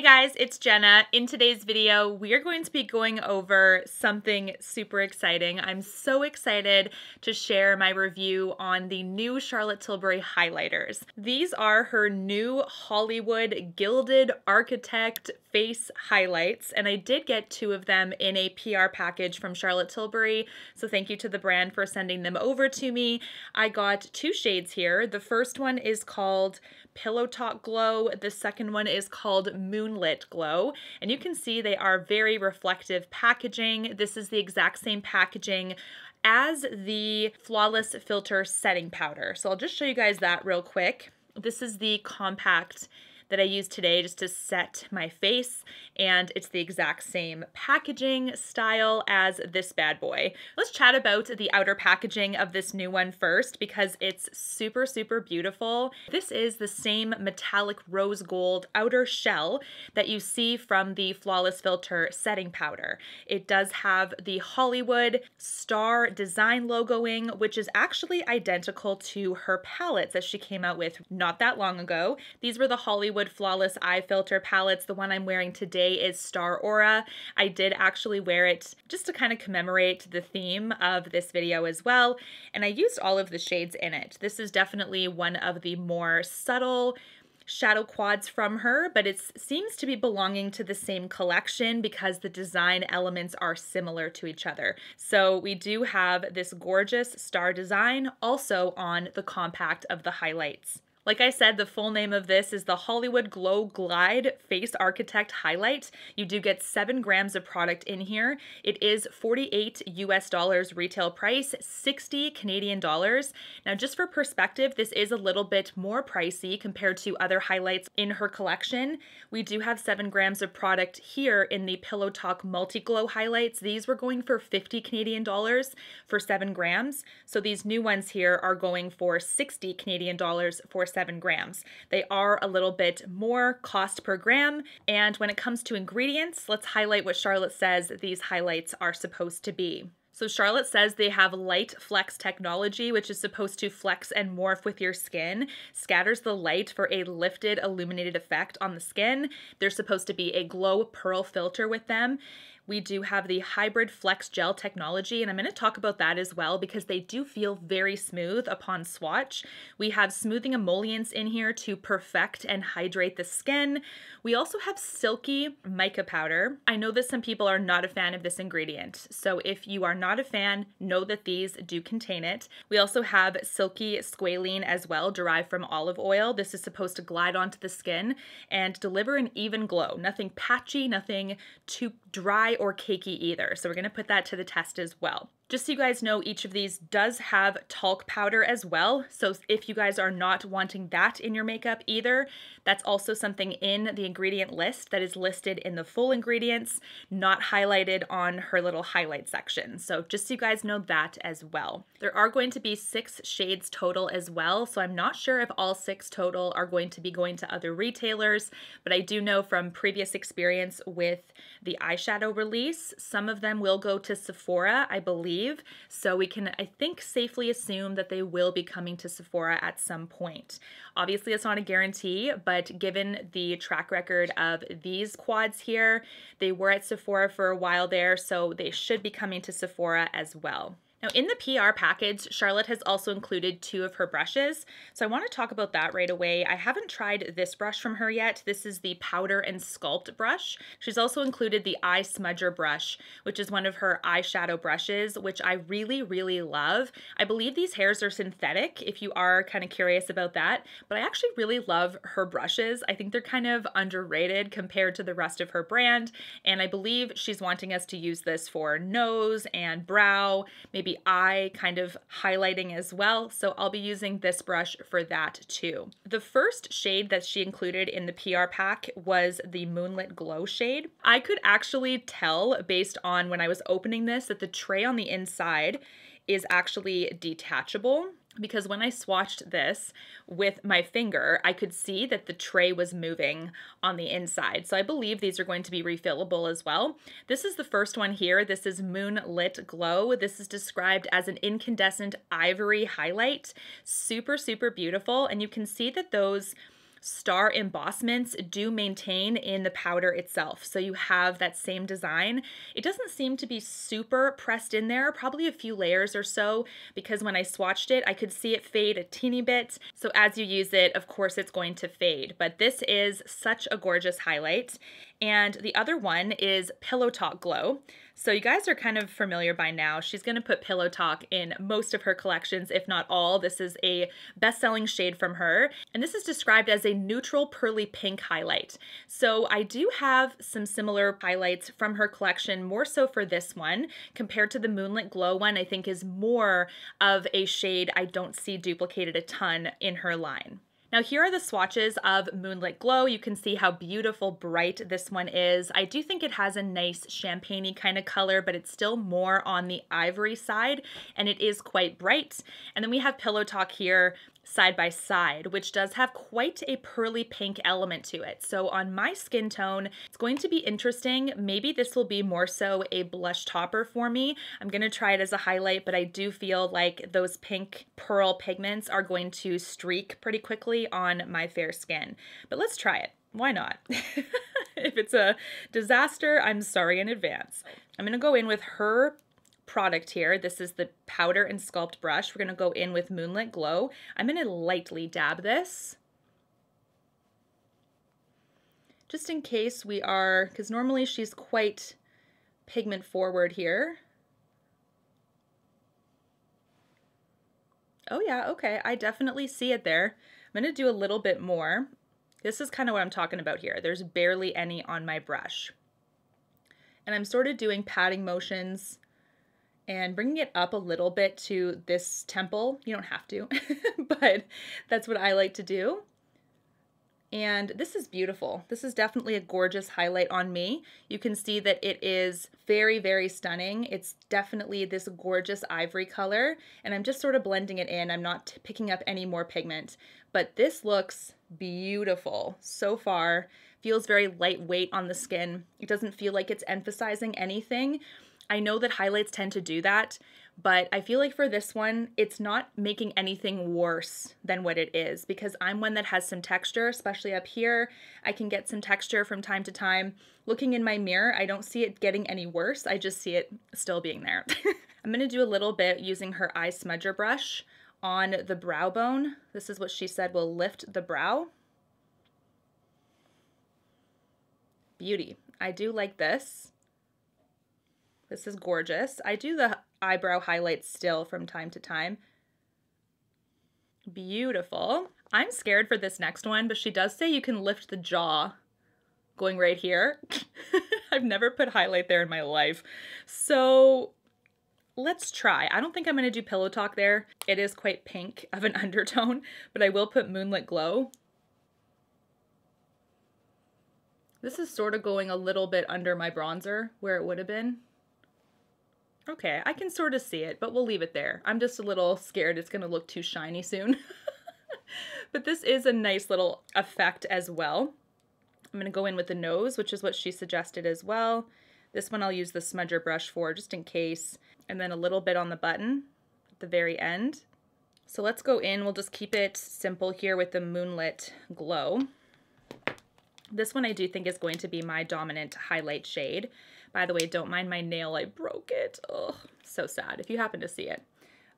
guys, it's Jenna. In today's video, we are going to be going over something super exciting. I'm so excited to share my review on the new Charlotte Tilbury highlighters. These are her new Hollywood Gilded Architect face highlights, and I did get 2 of them in a PR package from Charlotte Tilbury, so thank you to the brand for sending them over to me. I got 2 shades here. The first one is called Pillow Talk Glow. The second one is called Moonlit Glow, and you can see they are very reflective packaging. This is the exact same packaging as the Flawless Filter setting powder. So I'll just show you guys that real quick. This is the compact that I used today just to set my face, and it's the exact same packaging style as this bad boy. Let's chat about the outer packaging of this new one first because it's super, super beautiful. This is the same metallic rose gold outer shell that you see from the Flawless Filter setting powder. It does have the Hollywood star design logoing, which is actually identical to her palettes that she came out with not that long ago. These were the Hollywood Flawless Eye Filter palettes. The one I'm wearing today is Star Aura. I did actually wear it just to kind of commemorate the theme of this video as well, and I used all of the shades in it. This is definitely one of the more subtle shadow quads from her, but it seems to be belonging to the same collection because the design elements are similar to each other. So we do have this gorgeous star design also on the compact of the highlights. Like I said, the full name of this is the Hollywood Glow Glide Face Architect Highlight. You do get 7 grams of product in here. It is $48 US retail price, 60 Canadian dollars. Now, just for perspective, this is a little bit more pricey compared to other highlights in her collection. We do have 7 grams of product here in the Pillow Talk Multi Glow highlights. These were going for 50 Canadian dollars for 7 grams. So these new ones here are going for 60 Canadian dollars for 7 grams. They are a little bit more cost per gram. And when it comes to ingredients, let's highlight what Charlotte says these highlights are supposed to be. So Charlotte says they have light flex technology, which is supposed to flex and morph with your skin, scatters the light for a lifted illuminated effect on the skin. There's supposed to be a glow pearl filter with them. We do have the hybrid flex gel technology, and I'm going to talk about that as well because they do feel very smooth upon swatch. We have smoothing emollients in here to perfect and hydrate the skin. We also have silky mica powder. I know that some people are not a fan of this ingredient, so if you are not a fan, know that these do contain it. We also have silky squalene as well, derived from olive oil. This is supposed to glide onto the skin and deliver an even glow. Nothing patchy, nothing too dry or cakey either. So we're going to put that to the test as well. Just so you guys know, each of these does have talc powder as well. So if you guys are not wanting that in your makeup either, that's also something in the ingredient list that is listed in the full ingredients, not highlighted on her little highlight section. So just so you guys know that as well. There are going to be 6 shades total as well. So I'm not sure if all 6 total are going to be going to other retailers, but I do know from previous experience with the eyeshadow release, some of them will go to Sephora, I believe. So we can, I think, safely assume that they will be coming to Sephora at some point. Obviously, it's not a guarantee, but given the track record of these quads here, they were at Sephora for a while there, so they should be coming to Sephora as well. Now, in the PR package, Charlotte has also included 2 of her brushes, so I want to talk about that right away. I haven't tried this brush from her yet. This is the Powder and Sculpt brush. She's also included the Eye Smudger brush, which is one of her eyeshadow brushes, which I really, really love. I believe these hairs are synthetic, if you are kind of curious about that, but I actually really love her brushes. I think they're kind of underrated compared to the rest of her brand, and I believe she's wanting us to use this for nose and brow, maybe eye kind of highlighting as well, so I'll be using this brush for that too. The first shade that she included in the PR pack was the Moonlit Glow shade. I could actually tell based on when I was opening this that the tray on the inside is actually detachable, because when I swatched this with my finger, I could see that the tray was moving on the inside. So I believe these are going to be refillable as well. This is the first one here. This is Moonlit Glow. This is described as an incandescent ivory highlight. Super, super beautiful. And you can see that those star embossments do maintain in the powder itself. So you have that same design. It doesn't seem to be super pressed in there, probably a few layers or so, because when I swatched it, I could see it fade a teeny bit. So as you use it, of course, it's going to fade. But this is such a gorgeous highlight. And the other one is Pillow Talk Glow. So you guys are kind of familiar by now. She's going to put Pillow Talk in most of her collections, if not all. This is a best-selling shade from her. And this is described as a neutral pearly pink highlight. So I do have some similar highlights from her collection, more so for this one, compared to the Moonlit Glow one, I think is more of a shade I don't see duplicated a ton in her line. Now here are the swatches of Moonlit Glow. You can see how beautiful bright this one is. I do think it has a nice champagne-y kind of color, but it's still more on the ivory side, and it is quite bright. And then we have Pillow Talk here side by side, which does have quite a pearly pink element to it. So on my skin tone, it's going to be interesting. Maybe this will be more so a blush topper for me. I'm going to try it as a highlight, but I do feel like those pink pearl pigments are going to streak pretty quickly on my fair skin. But let's try it. Why not? If it's a disaster, I'm sorry in advance. I'm going to go in with her product here. This is the Powder and Sculpt brush. We're going to go in with Moonlit Glow. I'm going to lightly dab this, just in case we are, because normally she's quite pigment forward here. Oh yeah, okay, I definitely see it there. I'm going to do a little bit more. This is kind of what I'm talking about here. There's barely any on my brush. And I'm sort of doing patting motions and bringing it up a little bit to this temple. You don't have to, but that's what I like to do. And this is beautiful. This is definitely a gorgeous highlight on me. You can see that it is very, very stunning. It's definitely this gorgeous ivory color, and I'm just sort of blending it in. I'm not picking up any more pigment, but this looks beautiful so far. Feels very lightweight on the skin. It doesn't feel like it's emphasizing anything. I know that highlights tend to do that, but I feel like for this one, it's not making anything worse than what it is, because I'm one that has some texture, especially up here. I can get some texture from time to time. Looking in my mirror, I don't see it getting any worse. I just see it still being there. I'm going to do a little bit using her eye smudger brush on the brow bone. This is what she said will lift the brow. Beauty. I do like this. This is gorgeous. I do the eyebrow highlights still from time to time. Beautiful. I'm scared for this next one, but she does say you can lift the jaw going right here. I've never put highlight there in my life. So let's try. I don't think I'm going to do Pillow Talk there. It is quite pink of an undertone, but I will put Moonlit Glow. This is sort of going a little bit under my bronzer where it would have been. Okay, I can sort of see it, but we'll leave it there. I'm just a little scared it's going to look too shiny soon. But this is a nice little effect as well. I'm going to go in with the nose, which is what she suggested as well. This one I'll use the smudger brush for just in case. And then a little bit on the button at the very end. So let's go in. We'll just keep it simple here with the Moonlit Glow. This one I do think is going to be my dominant highlight shade. By the way, don't mind my nail, I broke it. Oh, so sad if you happen to see it.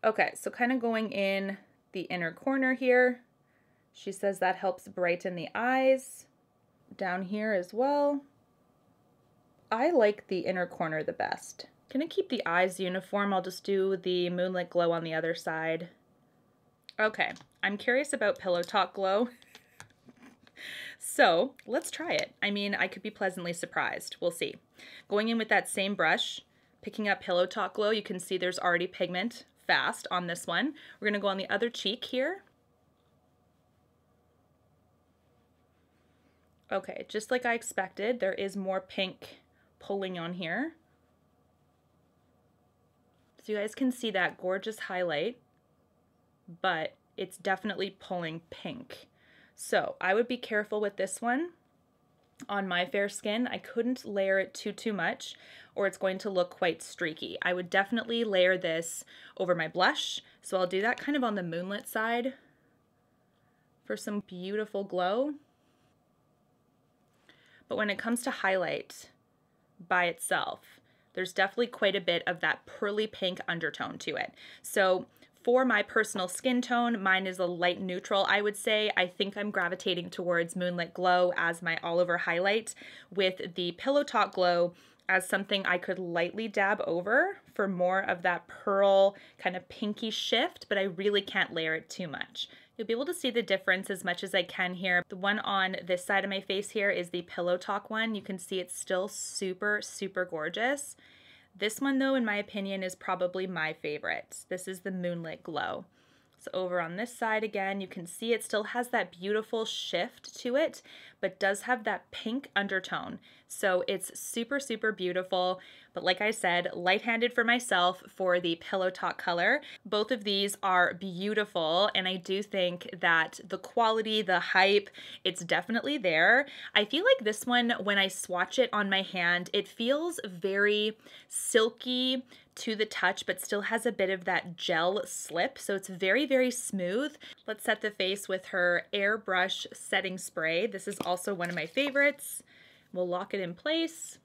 Okay, so kind of going in the inner corner here. She says that helps brighten the eyes. Down here as well. I like the inner corner the best. Gonna keep the eyes uniform. I'll just do the Moonlit Glow on the other side. Okay, I'm curious about Pillow Talk Glow. So let's try it. I mean, I could be pleasantly surprised. We'll see. Going in with that same brush, picking up Pillow Talk Glow, you can see there's already pigment fast on this one. We're going to go on the other cheek here. Okay, just like I expected, there is more pink pulling on here. So you guys can see that gorgeous highlight, but it's definitely pulling pink. So I would be careful with this one. On my fair skin, I couldn't layer it too much or it's going to look quite streaky. I would definitely layer this over my blush. So I'll do that kind of on the Moonlit side for some beautiful glow. But when it comes to highlight by itself, there's definitely quite a bit of that pearly pink undertone to it. So for my personal skin tone, mine is a light neutral, I would say. I think I'm gravitating towards Moonlit Glow as my all-over highlight, with the Pillow Talk Glow as something I could lightly dab over for more of that pearl kind of pinky shift, but I really can't layer it too much. You'll be able to see the difference as much as I can here. The one on this side of my face here is the Pillow Talk one. You can see it's still super, super gorgeous. This one though, in my opinion, is probably my favorite. This is the Moonlit Glow. So over on this side again, you can see it still has that beautiful shift to it, but does have that pink undertone. So it's super, super beautiful. But like I said, light-handed for myself for the Pillow Talk color. Both of these are beautiful, and I do think that the quality, the hype, it's definitely there. I feel like this one, when I swatch it on my hand, it feels very silky to the touch, but still has a bit of that gel slip. So it's very, very smooth. Let's set the face with her Airbrush setting spray. This is also one of my favorites. We'll lock it in place.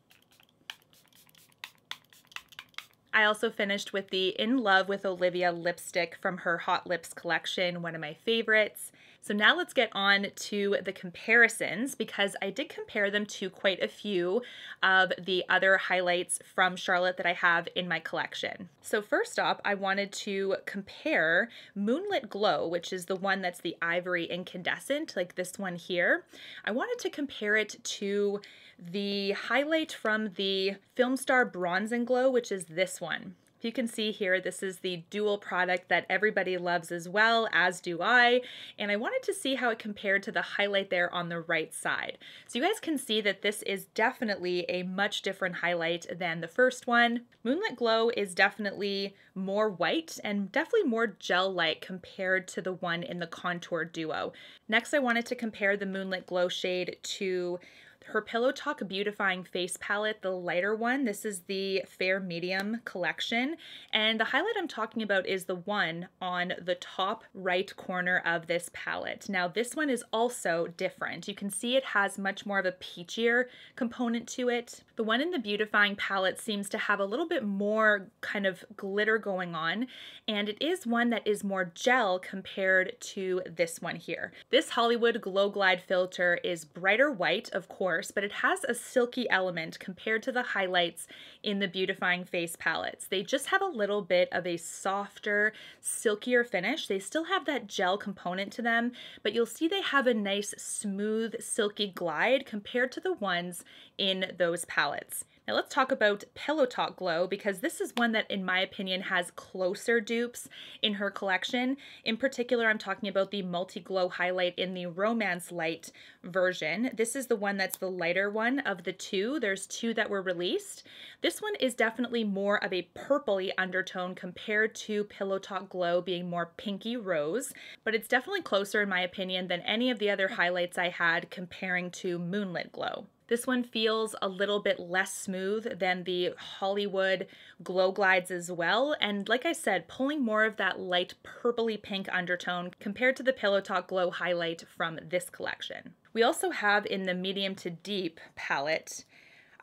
I also finished with the In Love with Olivia lipstick from her Hot Lips collection, one of my favorites. So now let's get on to the comparisons, because I did compare them to quite a few of the other highlights from Charlotte that I have in my collection. So first up, I wanted to compare Moonlit Glow, which is the one that's the ivory incandescent, like this one here. I wanted to compare it to the highlight from the Filmstar Bronze and Glow, which is this one. You can see here, this is the dual product that everybody loves as well, as do I, and I wanted to see how it compared to the highlight there on the right side. So you guys can see that this is definitely a much different highlight than the first one. Moonlit Glow is definitely more white and definitely more gel-like compared to the one in the Contour Duo. Next, I wanted to compare the Moonlit Glow shade to her Pillow Talk Beautifying Face Palette, the lighter one. This is the Fair Medium collection, and the highlight I'm talking about is the one on the top right corner of this palette. Now this one is also different. You can see it has much more of a peachier component to it. The one in the Beautifying palette seems to have a little bit more kind of glitter going on, and it is one that is more gel compared to this one here. This Hollywood Glow Glide filter is brighter white, of course, but it has a silky element compared to the highlights in the Beautifying Face palettes. They just have a little bit of a softer, silkier finish. They still have that gel component to them, but you'll see they have a nice, smooth, silky glide compared to the ones in those palettes. Now let's talk about Pillow Talk Glow, because this is one that, in my opinion, has closer dupes in her collection. In particular, I'm talking about the Multi-Glow highlight in the Romance Light version. This is the one that's the lighter one of the two. There's two that were released. This one is definitely more of a purpley undertone compared to Pillow Talk Glow being more pinky rose, but it's definitely closer, in my opinion, than any of the other highlights I had comparing to Moonlit Glow. This one feels a little bit less smooth than the Hollywood Glow Glides as well, and like I said, pulling more of that light purpley pink undertone compared to the Pillow Talk Glow highlight from this collection. We also have in the medium to deep palette,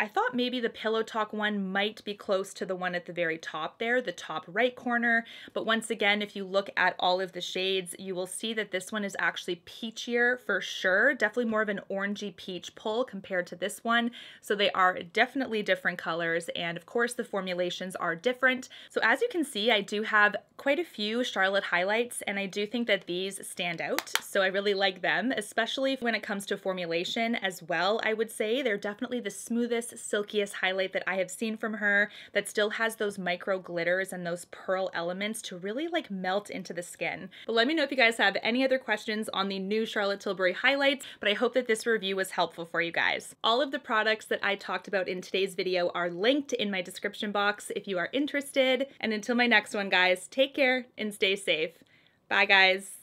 I thought maybe the Pillow Talk one might be close to the one at the very top there, the top right corner, but once again, if you look at all of the shades, you will see that this one is actually peachier for sure, definitely more of an orangey peach pull compared to this one, so they are definitely different colors, and of course the formulations are different. So as you can see, I do have quite a few Charlotte highlights, and I do think that these stand out, so I really like them, especially when it comes to formulation as well. I would say they're definitely the smoothest, silkiest highlight that I have seen from her, that still has those micro glitters and those pearl elements to really like melt into the skin. But let me know if you guys have any other questions on the new Charlotte Tilbury highlights, but I hope that this review was helpful for you guys. All of the products that I talked about in today's video are linked in my description box if you are interested. And until my next one, guys, take care and stay safe. Bye, guys.